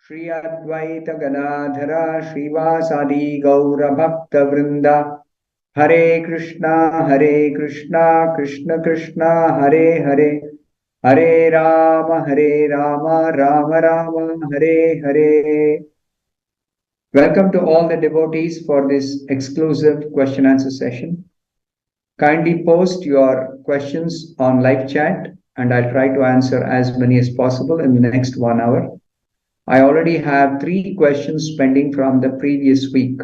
Shri Advaita Ganadhara Srivasadi Gaura Bhakta Vrinda Hare Krishna Krishna Krishna Hare Hare Hare Rama Rama Rama Hare Hare. Welcome to all the devotees for this exclusive question answer session. Kindly post your questions on live chat and I'll try to answer as many as possible in the next 1 hour. I already have 3 questions pending from the previous week,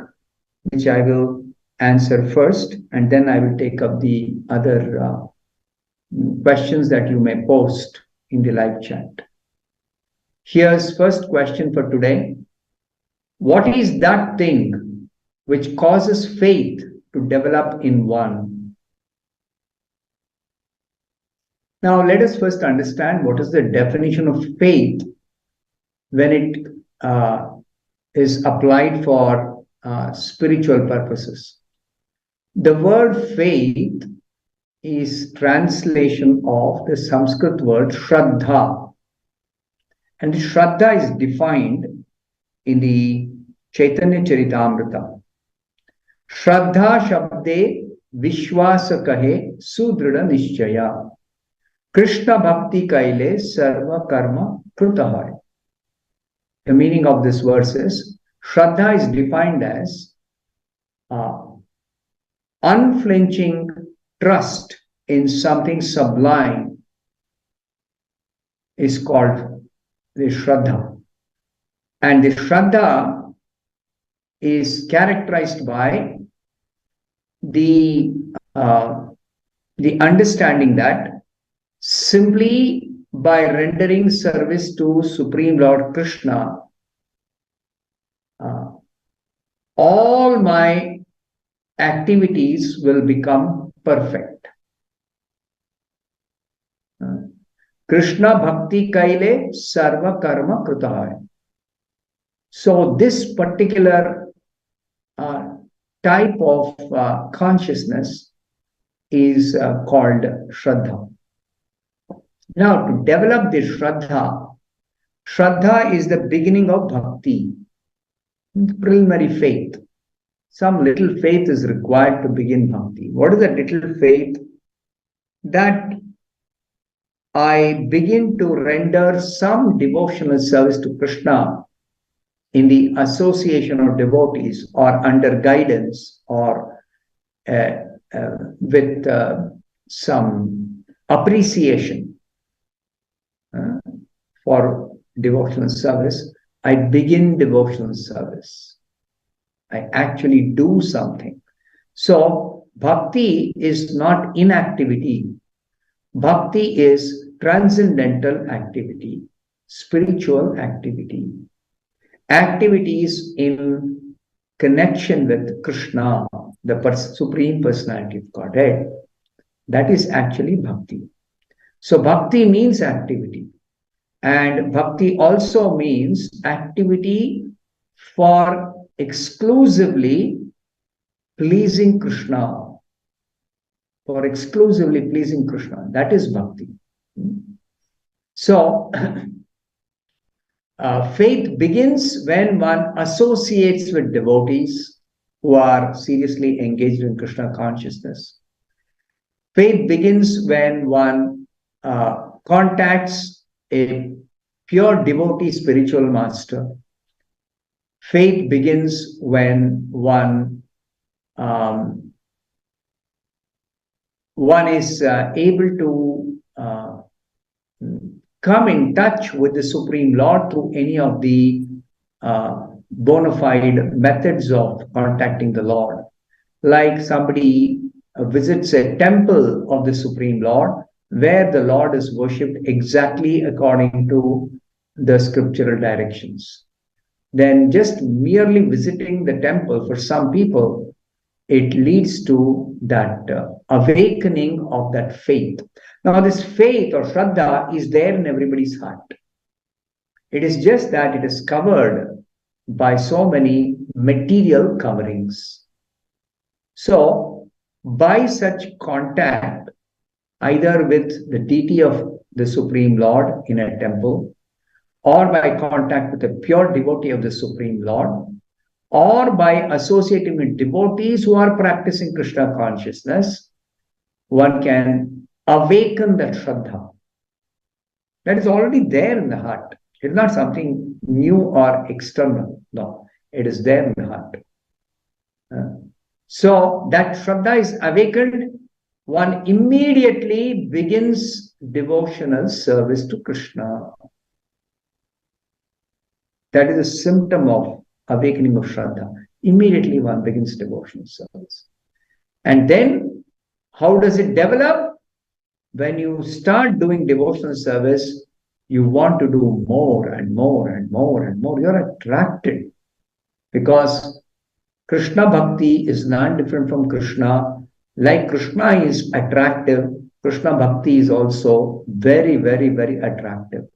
which I will answer first, and then I will take up the other questions that you may post in the live chat. Here's first question for today. What is that thing which causes faith to develop in one? Now, let us first understand what is the definition of faith when it is applied for spiritual purposes. The word faith is translation of the Sanskrit word Shraddha. And Shraddha is defined in the Chaitanya Charitamrita. Shraddha Shabde Vishwasa Kahe Sudrida Nishchaya Krishna Bhakti Kaile Sarva Karma Krutahai. The meaning of this verse is, Shraddha is defined as unflinching trust in something sublime is called the Shraddha. And the Shraddha is characterized by the understanding that simply by rendering service to Supreme Lord Krishna, all my activities will become perfect. Krishna Bhakti Kaile Sarva Karma Krutahai. So this particular type of consciousness is called Shraddha. Now, to develop this Shraddha is the beginning of bhakti, preliminary faith. Some little faith is required to begin bhakti. What is that little faith? That I begin to render some devotional service to Krishna in the association of devotees or under guidance or with some appreciation for devotional service. I begin devotional service. I actually do something. So bhakti is not inactivity. Bhakti is transcendental activity, spiritual activity, activities in connection with Krishna, the Supreme Personality of Godhead. That is actually bhakti. So bhakti means activity. And bhakti also means activity for exclusively pleasing Krishna. For exclusively pleasing Krishna. That is bhakti. So, faith begins when one associates with devotees who are seriously engaged in Krishna consciousness. Faith begins when one contacts a pure devotee spiritual master. Faith begins when one is able to come in touch with the Supreme Lord through any of the bona fide methods of contacting the Lord. Like somebody visits a temple of the Supreme Lord, where the Lord is worshipped exactly according to the scriptural directions. Then just merely visiting the temple, for some people, it leads to that awakening of that faith. Now this faith or Shraddha is there in everybody's heart. It is just that it is covered by so many material coverings. So by such contact, either with the deity of the Supreme Lord in a temple or by contact with a pure devotee of the Supreme Lord, or by associating with devotees who are practicing Krishna consciousness, one can awaken that Shraddha. That is already there in the heart. It's not something new or external. No, it is there in the heart. So that Shraddha is awakened, one immediately begins devotional service to Krishna. That is a symptom of awakening of Shraddha. Immediately one begins devotional service. And then, how does it develop? When you start doing devotional service, you want to do more and more and more and more. You're attracted because Krishna Bhakti is not different from Krishna. Like Krishna is attractive, Krishna Bhakti is also very, very, very attractive.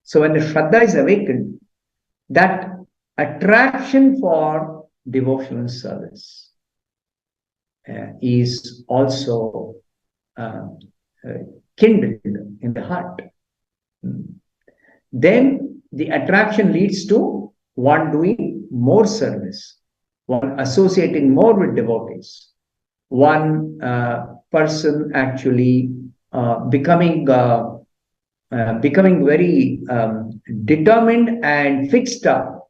So when the Shraddha is awakened, that attraction for devotional service is also kindled in the heart. Then the attraction leads to one doing more service, one associating more with devotees, one person actually becoming very determined and fixed up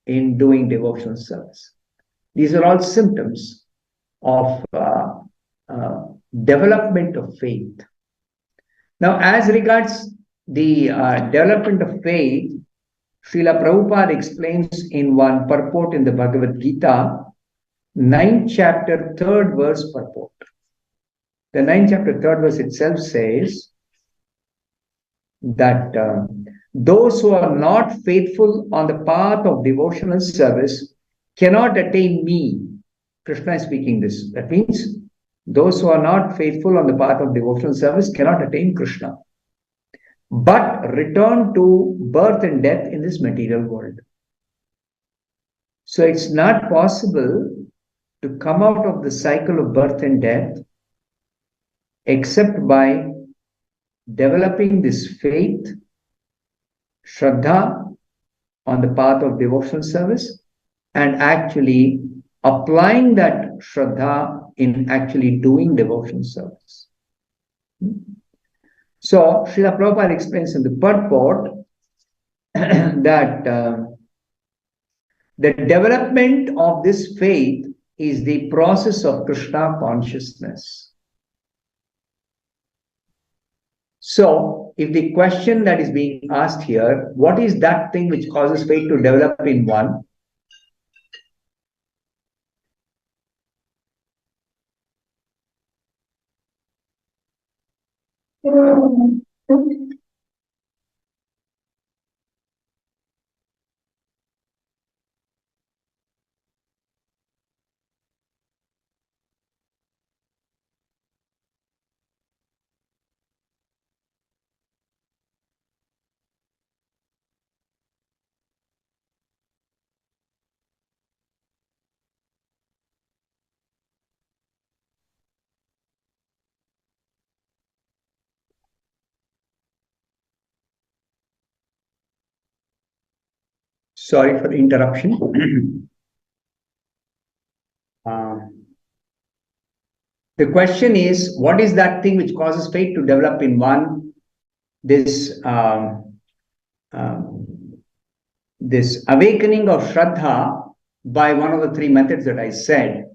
in doing devotional service. These are all symptoms of development of faith. Now, as regards the development of faith, Srila Prabhupada explains in one purport in the Bhagavad Gita, 9th chapter, 3rd verse purport. The 9th chapter, 3rd verse itself says that those who are not faithful on the path of devotional service cannot attain me. Krishna is speaking this. That means those who are not faithful on the path of devotional service cannot attain Krishna, but return to birth and death in this material world. So it's not possible to come out of the cycle of birth and death except by developing this faith, Shraddha, on the path of devotional service, and actually applying that Shraddha in actually doing devotional service. So, Srila Prabhupada explains in the purport that the development of this faith is the process of Krishna consciousness. So, if the question that is being asked here, what is that thing which causes faith to develop in one? Sorry for the interruption. The question is, what is that thing which causes faith to develop in one? This awakening of Shraddha by one of the three methods that I said.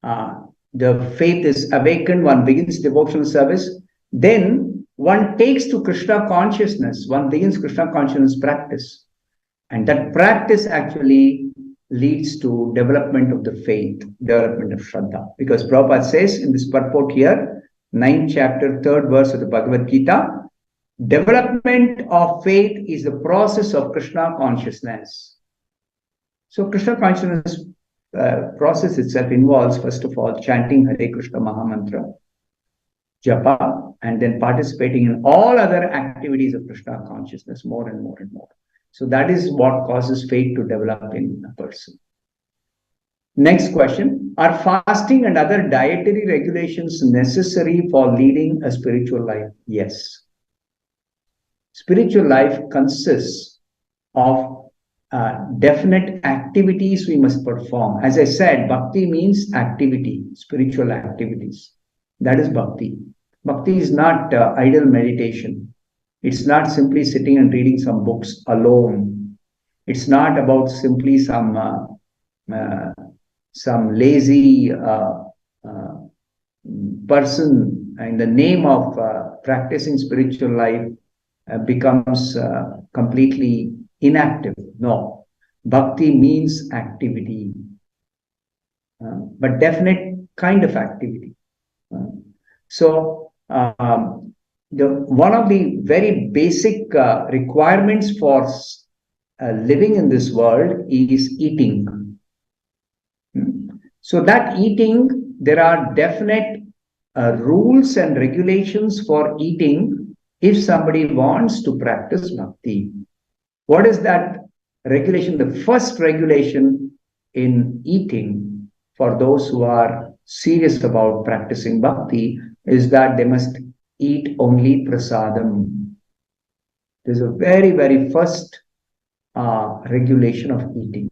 The faith is awakened, one begins devotional service, then one takes to Krishna consciousness, one begins Krishna consciousness practice. And that practice actually leads to development of the faith, development of Shraddha. Because Prabhupada says in this purport here, 9th chapter, 3rd verse of the Bhagavad Gita, development of faith is the process of Krishna consciousness. So Krishna consciousness process itself involves, first of all, chanting Hare Krishna Mahamantra, Japa, and then participating in all other activities of Krishna consciousness more and more and more. So that is what causes faith to develop in a person. Next question. Are fasting and other dietary regulations necessary for leading a spiritual life? Yes. Spiritual life consists of definite activities we must perform. As I said, bhakti means activity, spiritual activities. That is bhakti. Bhakti is not idle meditation. It's not simply sitting and reading some books alone. It's not about simply some lazy person in the name of practicing spiritual life becomes completely inactive. No, bhakti means activity, but definite kind of activity. So one of the very basic requirements for living in this world is eating. So that eating, there are definite rules and regulations for eating if somebody wants to practice bhakti. What is that regulation? The first regulation in eating for those who are serious about practicing bhakti is that they must eat only prasadam. This is a very, very first regulation of eating.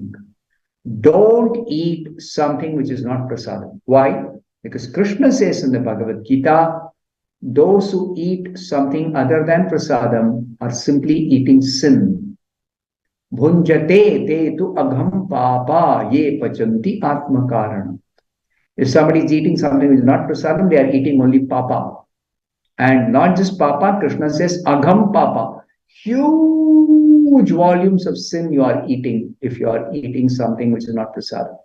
Don't eat something which is not prasadam. Why? Because Krishna says in the Bhagavad Gita, those who eat something other than prasadam are simply eating sin. Bhunjate te tu agham papa ye pachanti atmakarana. If somebody is eating something which is not prasadam, they are eating only papa. And not just papa, Krishna says agham papa. Huge volumes of sin you are eating if you are eating something which is not prasadam.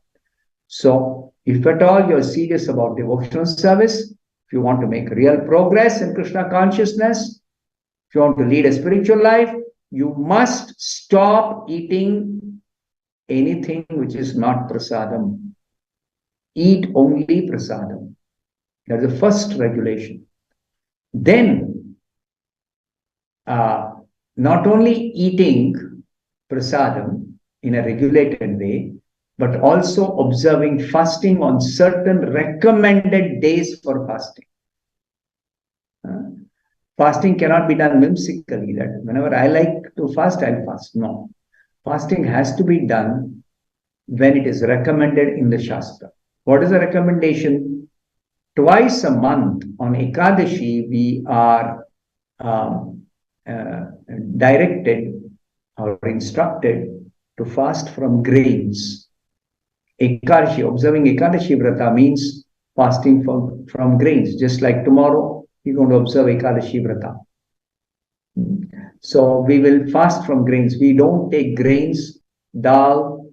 So, if at all you are serious about devotional service, if you want to make real progress in Krishna consciousness, if you want to lead a spiritual life, you must stop eating anything which is not prasadam. Eat only prasadam. That's the first regulation. Then, not only eating prasadam in a regulated way, but also observing fasting on certain recommended days for fasting. Fasting cannot be done whimsically, that whenever I like to fast, I'll fast. No. Fasting has to be done when it is recommended in the Shastra. What is the recommendation? Twice a month on Ekadashi, we are directed or instructed to fast from grains. Ekadashi, observing Ekadashi Vrata means fasting from grains. Just like tomorrow, we're going to observe Ekadashi Vrata. So we will fast from grains. We don't take grains, dal,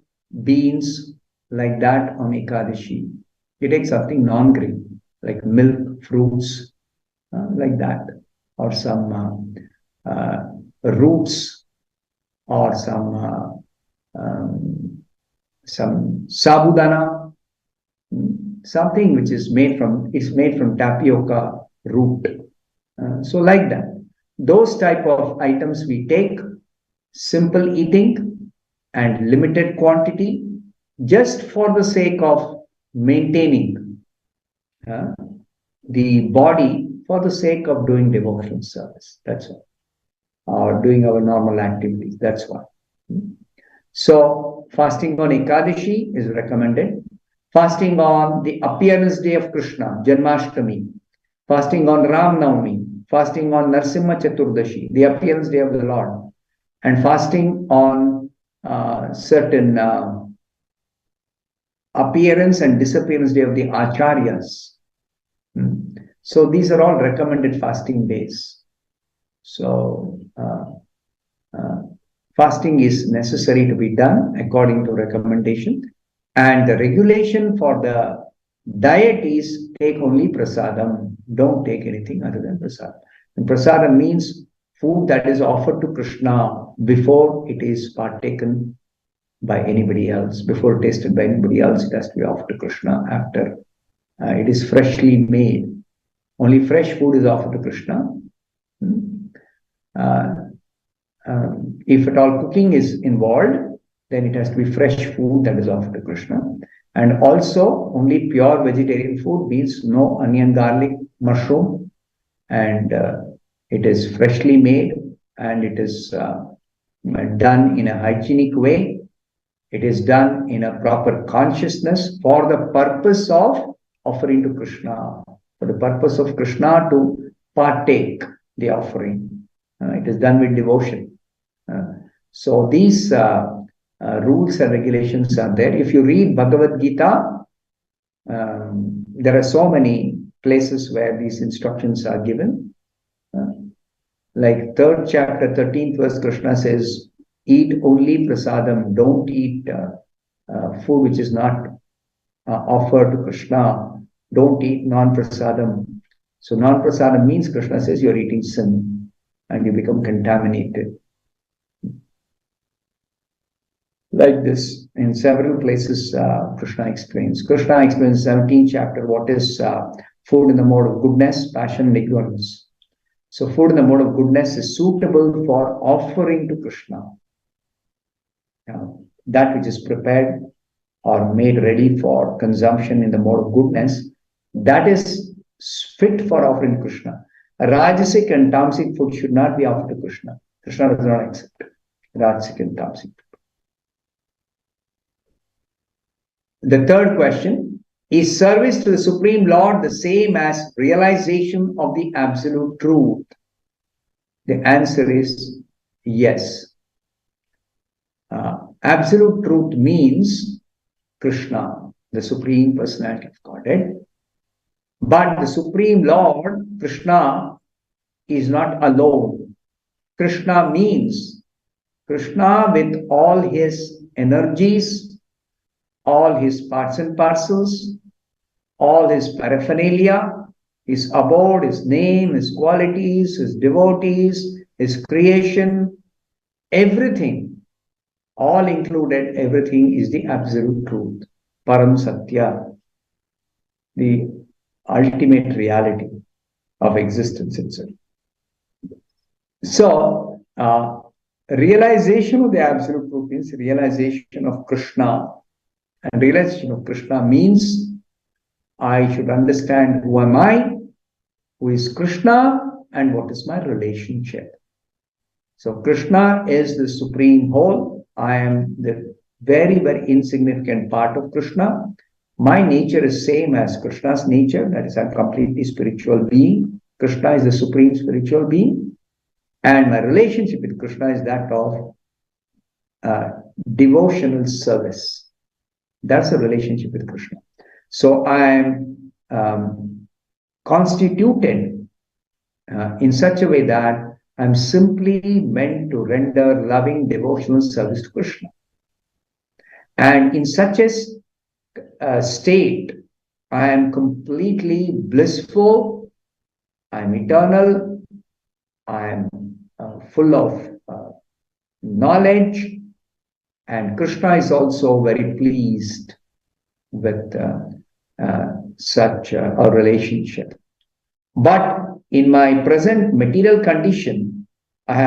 beans, like that on Ekadashi. We take something non-grain, like milk, fruits, like that, or some roots, or some sabudana, something which is made from tapioca root. So like that. Those type of items we take, simple eating and limited quantity, just for the sake of maintaining the body, for the sake of doing devotional service. That's all. Or doing our normal activities. That's why. So, fasting on Ekadashi is recommended. Fasting on the appearance day of Krishna, Janmashtami. Fasting on Ram Navami. Fasting on Narsimha Chaturdashi, the appearance day of the Lord. And fasting on certain appearance and disappearance day of the Acharyas. So, these are all recommended fasting days. So, fasting is necessary to be done according to recommendation. And the regulation for the deities, take only prasadam. Don't take anything other than prasadam. And prasadam means food that is offered to Krishna before it is partaken by anybody else. Before tasted by anybody else, it has to be offered to Krishna after it is freshly made. Only fresh food is offered to Krishna. If at all cooking is involved, then it has to be fresh food that is offered to Krishna. And also, only pure vegetarian food means no onion, garlic, mushroom, and it is freshly made and it is done in a hygienic way. It is done in a proper consciousness for the purpose of offering to Krishna, for the purpose of Krishna to partake the offering. It is done with devotion. So these rules and regulations are there. If you read Bhagavad Gita, there are so many places where these instructions are given. Like 3rd chapter, 13th verse, Krishna says, eat only prasadam, don't eat food which is not offered to Krishna. Don't eat non-prasadam. So non-prasadam means Krishna says you're eating sin and you become contaminated. Like this, in several places, Krishna explains. Krishna explains 17th chapter what is food in the mode of goodness, passion, and ignorance. So food in the mode of goodness is suitable for offering to Krishna. That which is prepared or made ready for consumption in the mode of goodness, that is fit for offering to Krishna. Rajasic and tamasic food should not be offered to Krishna. Krishna does not accept Rajasic and tamasic. The third question, is service to the Supreme Lord the same as realization of the absolute truth? The answer is yes. Absolute truth means Krishna, the Supreme Personality of Godhead. But the Supreme Lord, Krishna, is not alone. Krishna means Krishna with all his energies, all his parts and parcels, all his paraphernalia, his abode, his name, his qualities, his devotees, his creation, everything, all included, everything is the absolute truth, Param Satya, the ultimate reality of existence itself. So, realization of the absolute truth means realization of Krishna. And realization of Krishna means I should understand who am I, who is Krishna, and what is my relationship. So Krishna is the supreme whole. I am the very, very insignificant part of Krishna. My nature is same as Krishna's nature. That is, I'm completely spiritual being. Krishna is the supreme spiritual being. And my relationship with Krishna is that of devotional service. That's a relationship with Krishna. So I am constituted in such a way that I'm simply meant to render loving devotional service to Krishna. And in such a state, I am completely blissful, I'm eternal, I'm full of knowledge, and Krishna is also very pleased with such a relationship. But in my present material condition, I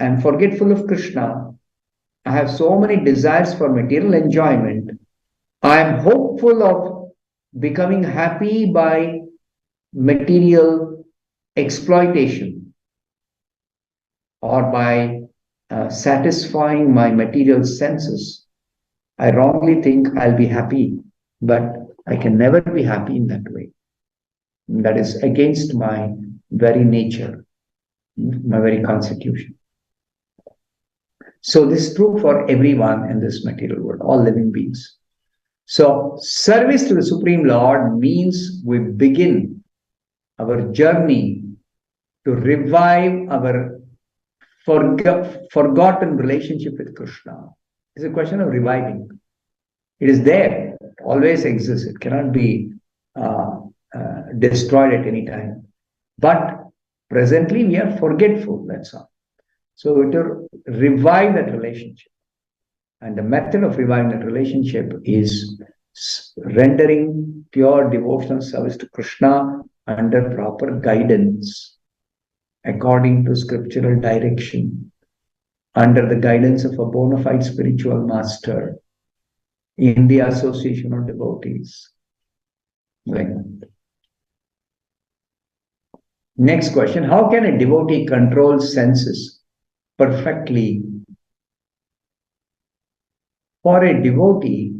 am forgetful of Krishna. I have so many desires for material enjoyment. I am hopeful of becoming happy by material exploitation or by satisfying my material senses. I wrongly think I'll be happy, but I can never be happy in that way. That is against my very nature, my very constitution. So this is true for everyone in this material world, all living beings. So service to the Supreme Lord means we begin our journey to revive our forgotten relationship with Krishna. It's a question of reviving. It is there, it always exists. It cannot be destroyed at any time. But presently we are forgetful, that's all. So to revive that relationship. And the method of reviving that relationship is rendering pure devotional service to Krishna under proper guidance, according to scriptural direction, under the guidance of a bona fide spiritual master, in the association of devotees. Like that. Next question, how can a devotee control senses perfectly. For a devotee,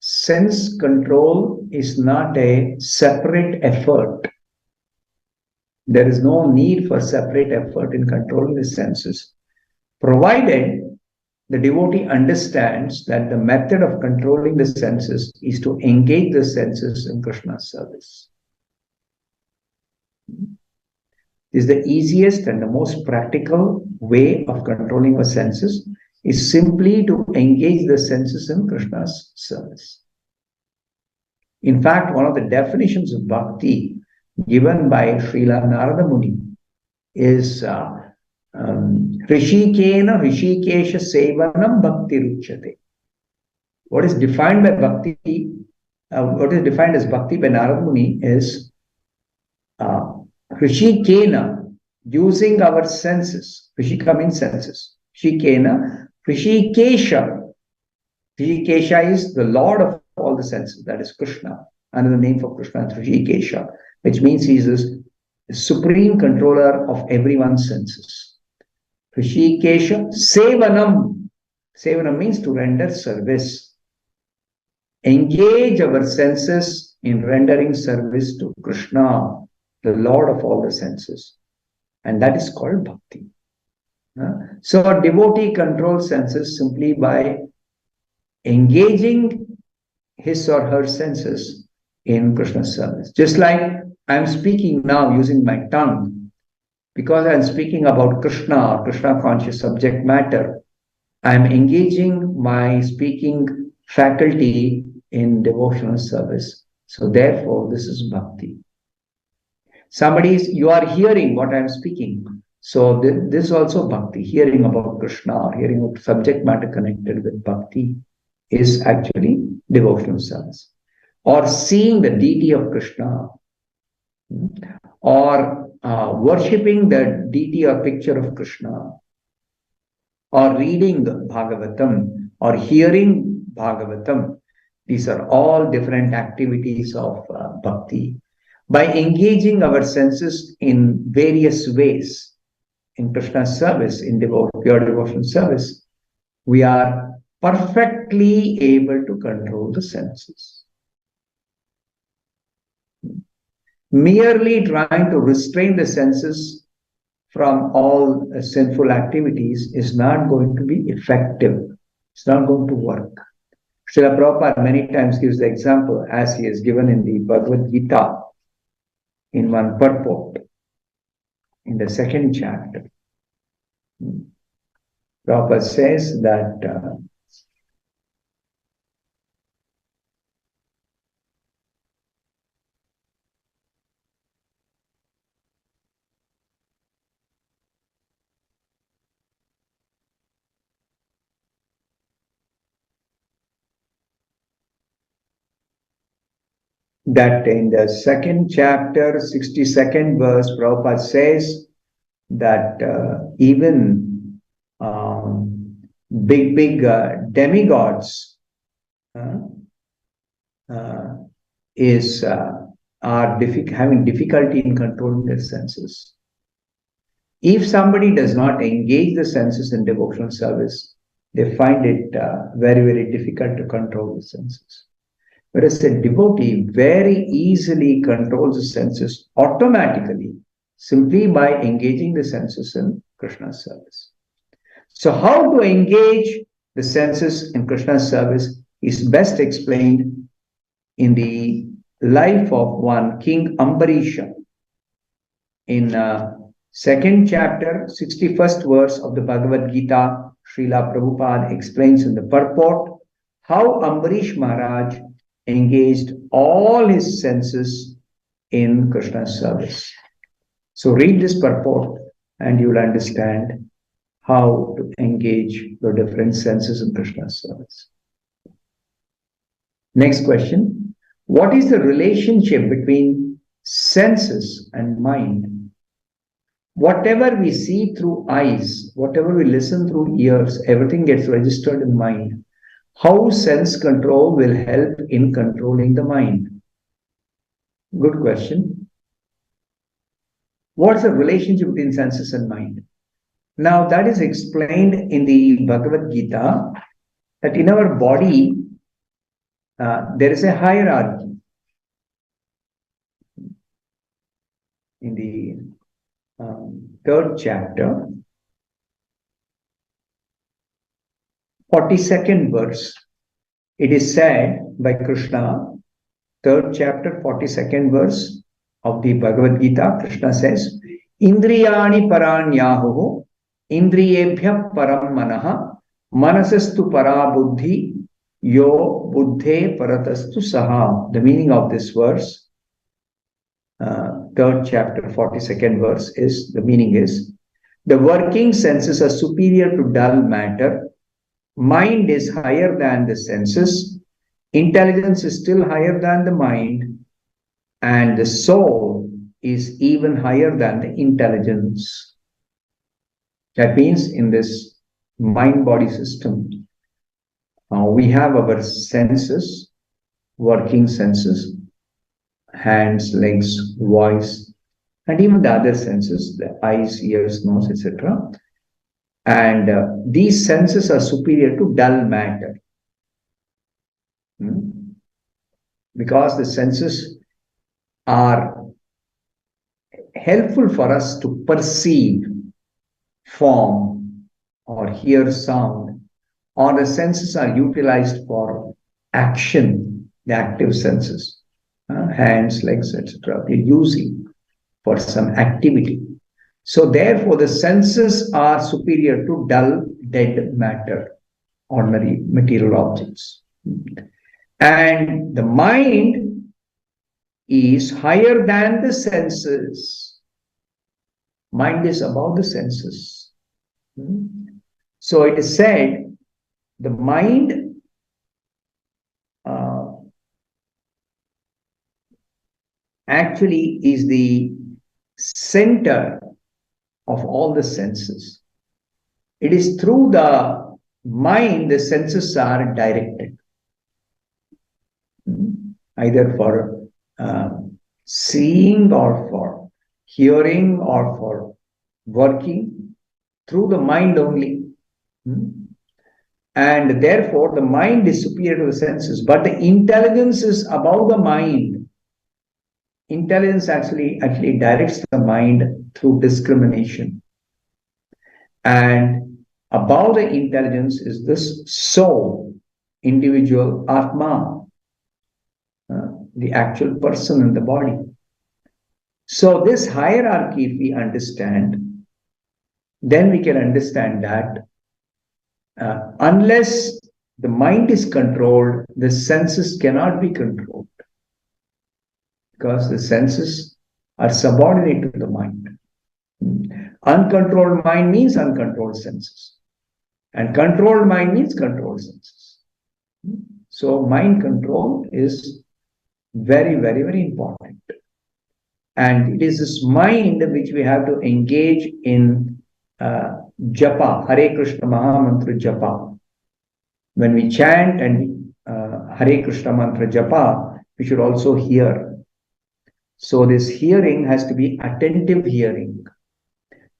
sense control is not a separate effort. There is no need for separate effort in controlling the senses, provided the devotee understands that the method of controlling the senses is to engage the senses in Krishna's service. Is the easiest and the most practical way of controlling the senses is simply to engage the senses in Krishna's service. In fact, one of the definitions of bhakti given by Srila Narada Muni is Rishikena Rishikesha Sevanam Bhakti Ruchyate. What is defined by bhakti, what is defined as bhakti by Narada Muni is Rishikena, using our senses. Rishika means senses. Rishikena, Rishikesha. Rishikesha is the Lord of all the senses, that is Krishna. Another name for Krishna is Rishikesha, which means he is the supreme controller of everyone's senses. Rishikesha Sevanam. Sevanam means to render service. Engage our senses in rendering service to Krishna, the Lord of all the senses. And that is called bhakti. So a devotee controls senses simply by engaging his or her senses in Krishna's service. Just like I'm speaking now using my tongue, because I'm speaking about Krishna, Krishna conscious subject matter, I'm engaging my speaking faculty in devotional service. So therefore, this is bhakti. You are hearing what I'm speaking. So this is also bhakti. Hearing about Krishna, hearing about subject matter connected with bhakti is actually devotional service. Or seeing the deity of Krishna, or worshipping the deity or picture of Krishna, or reading Bhagavatam, or hearing Bhagavatam. These are all different activities of bhakti. By engaging our senses in various ways in Krishna's service, in pure devotional service, we are perfectly able to control the senses. Merely trying to restrain the senses from all sinful activities is not going to be effective. It's not going to work. Srila Prabhupada many times gives the example, as he has given in the Bhagavad Gita, in one purport, in the second chapter. Prabhupada says that in the second chapter, 62nd verse, Prabhupada says that even big demigods are having difficulty in controlling their senses. If somebody does not engage the senses in devotional service, they find it very, very difficult to control the senses. Whereas a devotee very easily controls the senses automatically, simply by engaging the senses in Krishna's service. So how to engage the senses in Krishna's service is best explained in the life of one King Ambarisha. In second chapter, 61st verse of the Bhagavad Gita, Srila Prabhupada explains in the purport how Ambarish Maharaj engaged all his senses in Krishna's service. So read this purport and you will understand how to engage the different senses in Krishna's service. Next question. What is the relationship between senses and mind? Whatever we see through eyes, whatever we listen through ears, everything gets registered in mind. How sense control will help in controlling the mind? Good question. What's the relationship between senses and mind? Now that is explained in the Bhagavad Gita, that in our body there is a hierarchy. In the third chapter, 42nd verse, it is said by Krishna, third chapter, 42nd verse of the Bhagavad Gita, Krishna says, Indriyani paranyahu, indriyebhya param manaha, manasastu para buddhi, yo buddhe paratastu saha. The meaning of this verse, third chapter, 42nd verse is, the meaning is, the working senses are superior to dull matter, mind is higher than the senses, intelligence is still higher than the mind, and the soul is even higher than the intelligence. That means in this mind-body system, we have our senses, working senses, hands, legs, voice, and even the other senses, the eyes, ears, nose, etc. And these senses are superior to dull matter. Because the senses are helpful for us to perceive form or hear sound, or the senses are utilized for action, the active senses, hands, legs, etc. We're using for some activity. So therefore the senses are superior to dull, dead matter, ordinary material objects. And the mind is higher than the senses. Mind is above the senses. So it is said, the mind actually is the center of all the senses. It is through the mind the senses are directed, either for seeing or for hearing or for working, through the mind only. And therefore the mind is superior to the senses, but the intelligence is above the mind. Intelligence actually directs the mind through discrimination. And above the intelligence is this soul, individual Atma, the actual person in the body. So this hierarchy, if we understand, then we can understand that unless the mind is controlled, the senses cannot be controlled, because the senses are subordinate to the mind. Uncontrolled mind means uncontrolled senses, and controlled mind means controlled senses. So mind control is very, very, very important. And it is this mind which we have to engage in Japa, Hare Krishna Maha Mantra Japa. When we chant and Hare Krishna Mantra Japa, we should also hear. So this hearing has to be attentive hearing.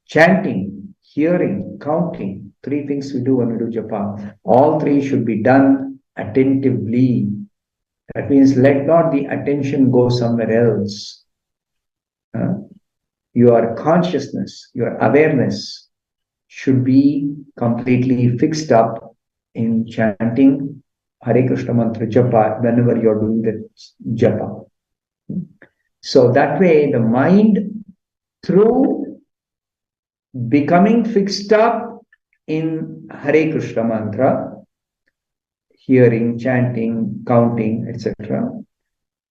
Chanting, hearing, counting, three things we do when we do Japa. All three should be done attentively. That means let not the attention go somewhere else. Your consciousness, your awareness should be completely fixed up in chanting Hare Krishna Mantra Japa whenever you're doing the Japa. So that way the mind, through becoming fixed up in Hare Krishna Mantra, hearing, chanting, counting, etc.,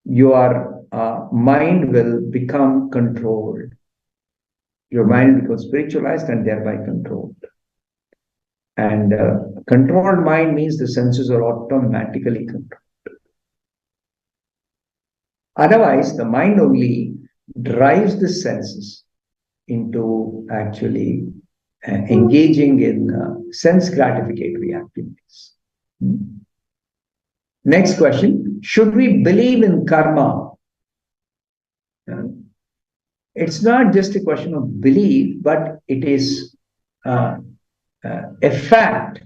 your mind will become controlled. Your mind becomes spiritualized and thereby controlled. And controlled mind means the senses are automatically controlled. Otherwise, the mind only drives the senses into actually engaging in sense gratificatory activities. Next question, should we believe in karma? It's not just a question of belief, but it is a fact,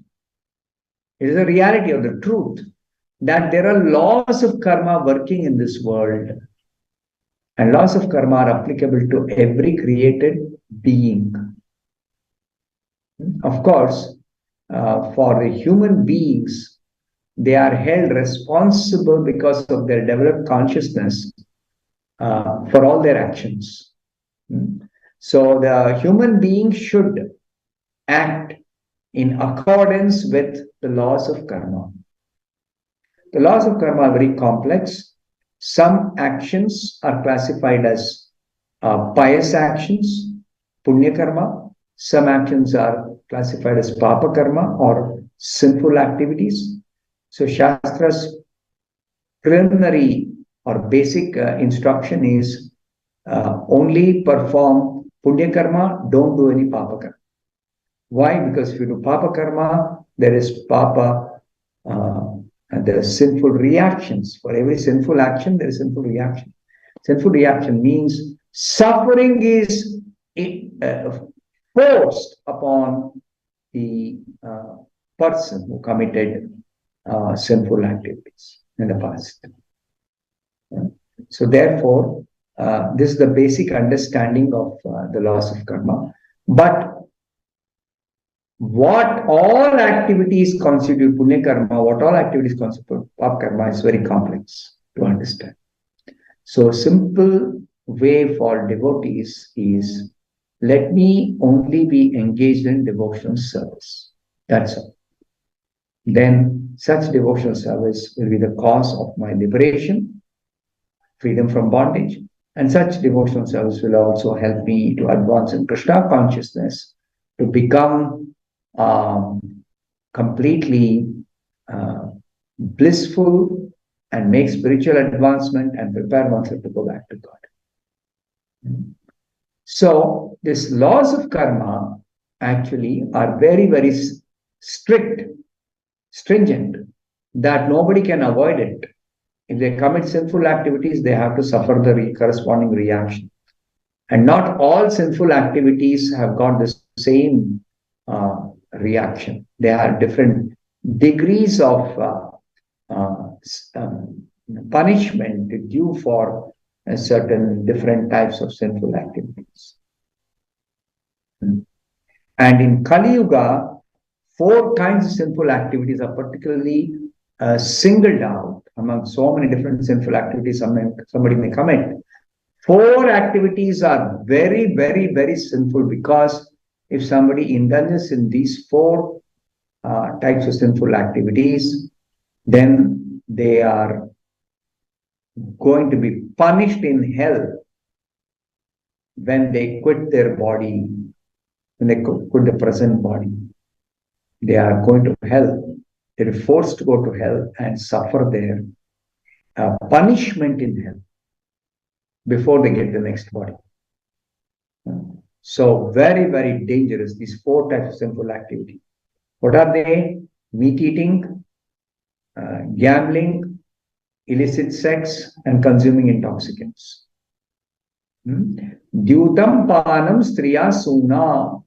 it is a reality or the truth that there are laws of karma working in this world, and laws of karma are applicable to every created being. Of course, for the human beings, they are held responsible because of their developed consciousness for all their actions. So the human being should act in accordance with the laws of karma. The laws of karma are very complex. Some actions are classified as pious actions, punya karma. Some actions are classified as papa karma or sinful activities. So Shastra's preliminary or basic instruction is only perform punya karma, don't do any papa karma. Why? Because if you do papa karma, there is papa, and there are sinful reactions. For every sinful action, there is sinful reaction. Sinful reaction means suffering is forced upon the person who committed sinful activities in the past. So therefore, this is the basic understanding of the laws of karma. But what all activities constitute punya karma, what all activities constitute pap karma is very complex to understand. So simple way for devotees is, let me only be engaged in devotional service. That's all. Then such devotional service will be the cause of my liberation, freedom from bondage, and such devotional service will also help me to advance in Krishna consciousness, to become completely blissful and make spiritual advancement and prepare oneself to go back to God. So these laws of karma actually are very, very strict, stringent, that nobody can avoid it. If they commit sinful activities, they have to suffer the corresponding reaction. And not all sinful activities have got the same reaction. There are different degrees of punishment due for certain different types of sinful activities. And in Kali Yuga, 4 kinds of sinful activities are particularly singled out among so many different sinful activities somebody may commit. 4 activities are very, very, very sinful, because if somebody indulges in these 4 types of sinful activities, then they are going to be punished in hell when they quit their body, when they quit the present body. They are going to hell. They are forced to go to hell and suffer their punishment in hell before they get the next body. So very, very dangerous, these 4 types of sinful activity. What are they? Meat eating, gambling, illicit sex, and consuming intoxicants. Dyutam panam striya suna.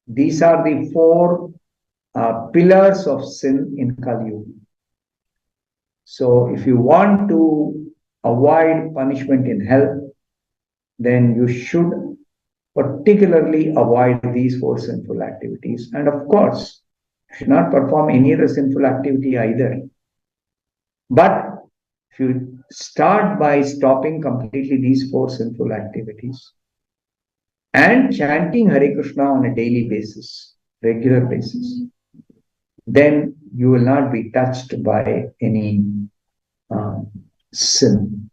These are the 4 pillars of sin in Kali Yuga. So if you want to avoid punishment in hell, then you should particularly avoid these 4 sinful activities. And of course, you should not perform any other sinful activity either. But if you start by stopping completely these 4 sinful activities and chanting Hare Krishna on a daily basis, regular basis, then you will not be touched by any sin.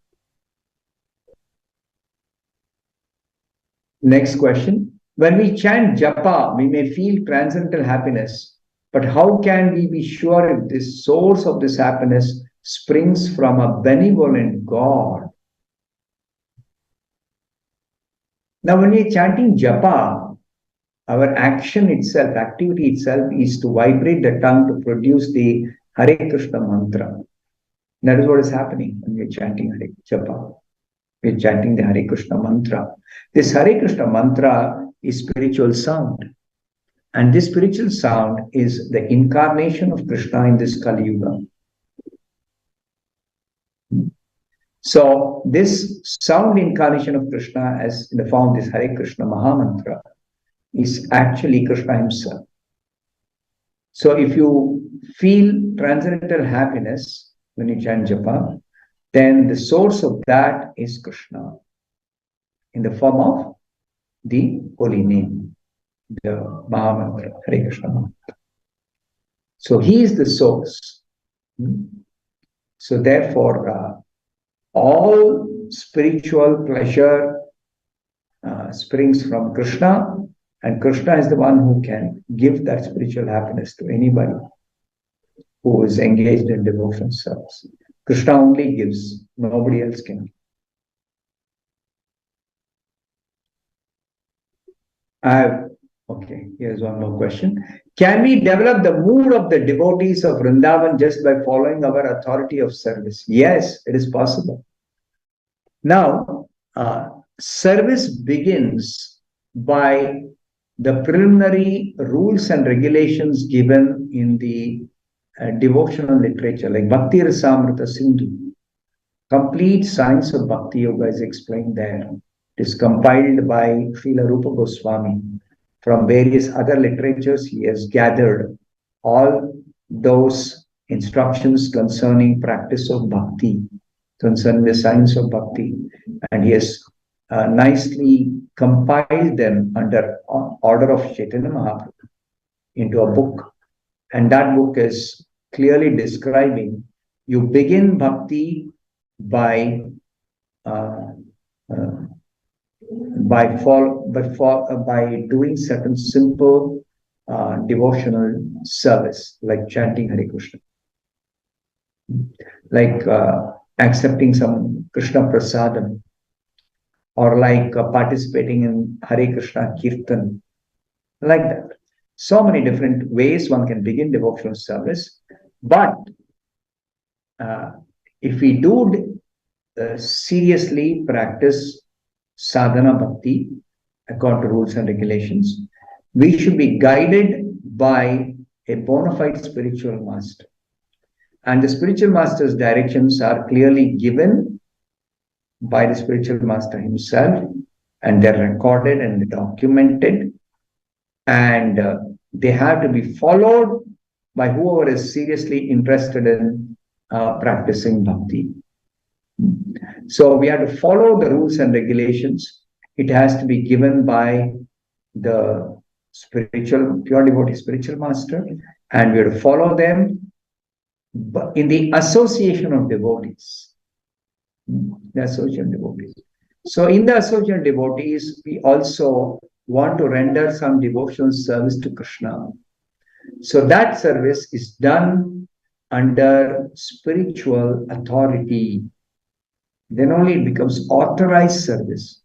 Next question. When we chant Japa, we may feel transcendental happiness, but how can we be sure if this source of this happiness springs from a benevolent God? Now, when we are chanting Japa, our action itself, activity itself, is to vibrate the tongue to produce the Hare Krishna mantra. That is what is happening when we are chanting Hare Japa. We're chanting the Hare Krishna mantra. This Hare Krishna mantra is spiritual sound. And this spiritual sound is the incarnation of Krishna in this Kali Yuga. So this sound incarnation of Krishna as in the form of this Hare Krishna Mahamantra is actually Krishna himself. So if you feel transcendental happiness when you chant Japa, then the source of that is Krishna in the form of the holy name, the Mahamantra, Hare Krishna Mahamantra. So he is the source. So therefore, all spiritual pleasure springs from Krishna, and Krishna is the one who can give that spiritual happiness to anybody who is engaged in devotional service. Krishna only gives, nobody else can. Okay, here's one more question. Can we develop the mood of the devotees of Vrindavan just by following our authority of service? Yes, it is possible. Now, service begins by the preliminary rules and regulations given in the devotional literature, like Bhakti Rasamrita Sindhu. Complete science of Bhakti Yoga is explained there. It is compiled by Srila Rupa Goswami. From various other literatures, he has gathered all those instructions concerning practice of bhakti, concerning the science of bhakti, and he has nicely compiled them under order of Chaitanya Mahaprabhu into a book. And that book is clearly describing you begin bhakti by doing certain simple devotional service, like chanting Hare Krishna, like accepting some Krishna prasadam, or like participating in Hare Krishna kirtan, like that. So many different ways one can begin devotional service. But if we do seriously practice sadhana bhakti according to rules and regulations, we should be guided by a bona fide spiritual master. And the spiritual master's directions are clearly given by the spiritual master himself, and they're recorded and documented, and they have to be followed by whoever is seriously interested in practicing bhakti. So we have to follow the rules and regulations. It has to be given by the spiritual, pure devotee spiritual master, and we have to follow them in the association of devotees. The association of devotees. So in the association of devotees, we also want to render some devotional service to Krishna. So that service is done under spiritual authority. Then only it becomes authorized service.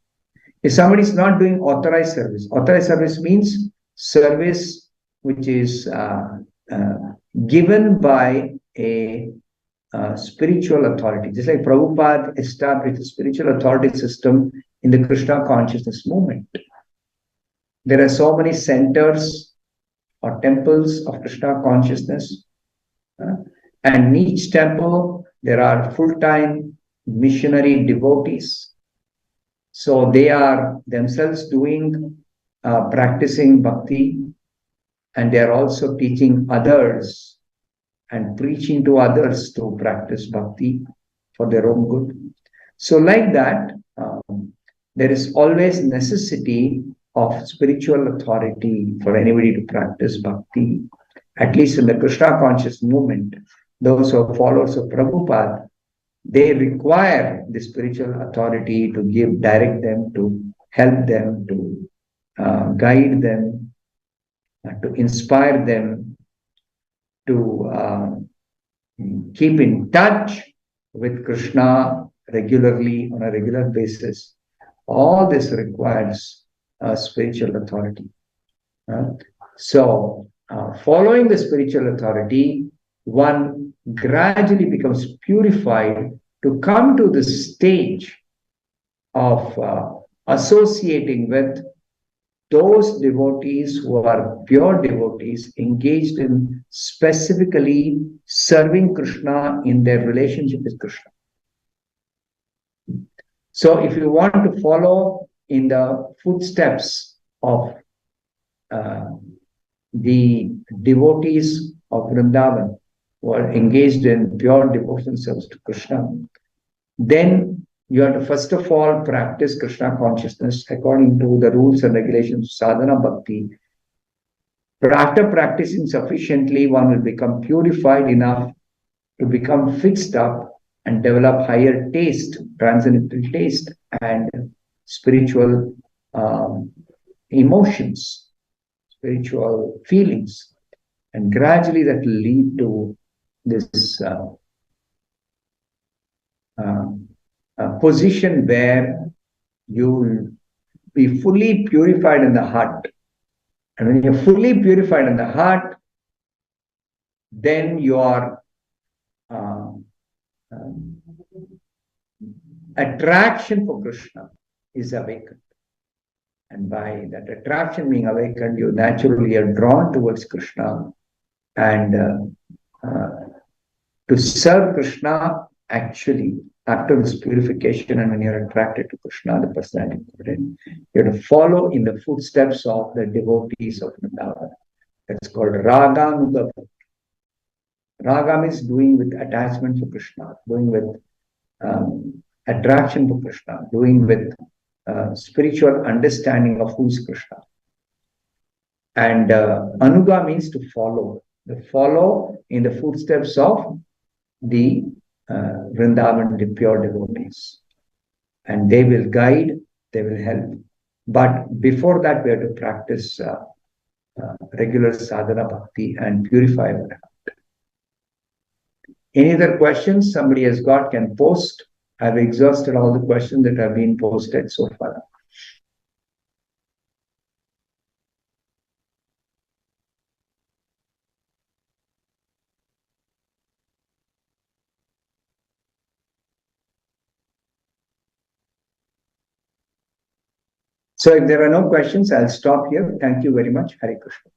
If somebody is not doing authorized service means service which is given by a spiritual authority. Just like Prabhupada established a spiritual authority system in the Krishna consciousness movement. There are so many centers or temples of Krishna consciousness. And in each temple, there are full-time missionary devotees. So they are themselves doing, practicing bhakti, and they are also teaching others and preaching to others to practice bhakti for their own good. So like that, there is always necessity of spiritual authority for anybody to practice bhakti. At least in the Krishna conscious movement, those who are followers of Prabhupada, they require the spiritual authority to direct them, to help them, to guide them, to inspire them, to keep in touch with Krishna regularly, on a regular basis. All this requires spiritual authority. So, following the spiritual authority, one gradually becomes purified to come to the stage of associating with those devotees who are pure devotees engaged in specifically serving Krishna in their relationship with Krishna. So if you want to follow in the footsteps of the devotees of Vrindavan who are engaged in pure devotion service to Krishna, then you have to first of all practice Krishna consciousness according to the rules and regulations of sadhana bhakti. But after practicing sufficiently, one will become purified enough to become fixed up and develop higher taste, transcendental taste, and spiritual emotions, spiritual feelings. And gradually that will lead to this position where you will be fully purified in the heart. And when you're fully purified in the heart, then your attraction for Krishna is awakened. And by that attraction being awakened, you naturally are drawn towards Krishna. And to serve Krishna, actually, after this purification and when you're attracted to Krishna, the personality of Godhead, you have to follow in the footsteps of the devotees of Vrindavan. That's called Raganuga. Raga means doing with attachment for Krishna, doing with attraction for Krishna, doing with spiritual understanding of who is Krishna. And Anuga means to follow. To follow in the footsteps of the Vrindavan, the pure devotees. And they will guide, they will help. But before that, we have to practice regular sadhana bhakti and purify our heart. Any other questions somebody has got can post. I've exhausted all the questions that have been posted so far. So if there are no questions, I'll stop here. Thank you very much. Hare Krishna.